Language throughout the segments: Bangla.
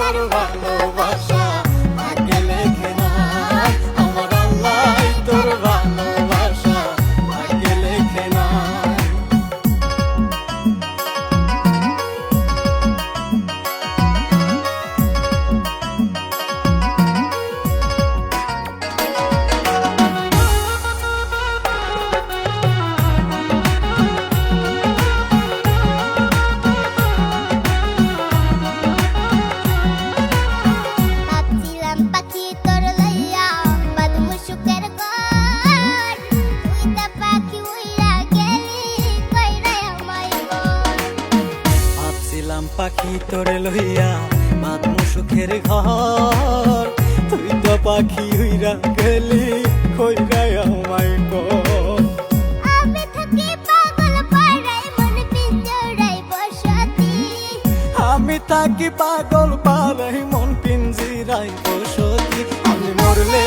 তোর ভালোবাসা ভাগ্যে লেখে নাই, আমার আল্লাহ তোর ভালোবাসা ভাগ্যে লেখে নাই। পাখি তোরে লইয়া বাঁধমু সুখের ঘর, তুই তো পাখি উইরা গেলি কইরা আমায় কর। আমি থাকি পাগল পাড়ায় মন পিঞ্জরায় বসতি, আমি থাকি পাগল পাড়ায় মন পিঞ্জিরায় বসতি। আমি মরলে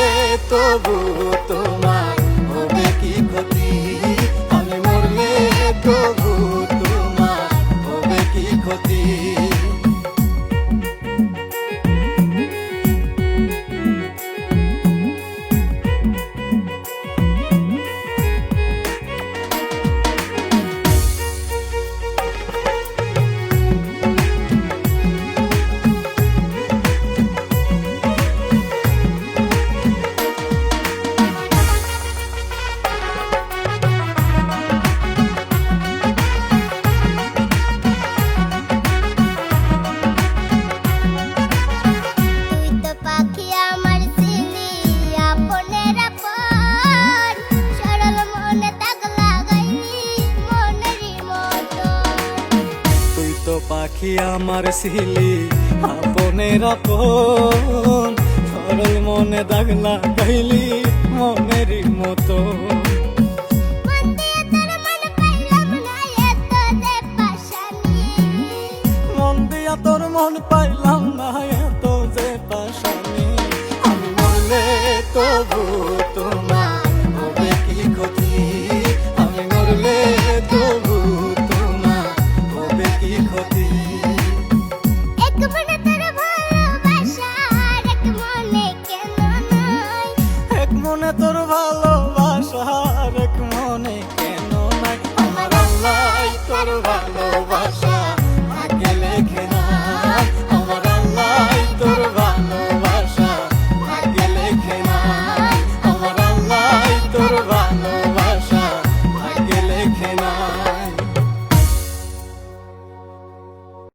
তবু তোমার হবে কি ক্ষতি, আমি মরলে তবু তোমার হবে কি ক্ষতি। পাখি আমার সিলি আপনের আপন, সরল মনে দাগ লাগাইলি মনেরই মতো। মন দিয়া তোর মন পাইলাম না এত যে পাশানি, আমি মরলে তবু তোমার হবে কি ক্ষতি, আমি মরলে তবু তোমার হবে কি ক্ষতি। এক মনে তোর ভালোবাসা এক মনে কেন নয়, এক মনে তোর ভালো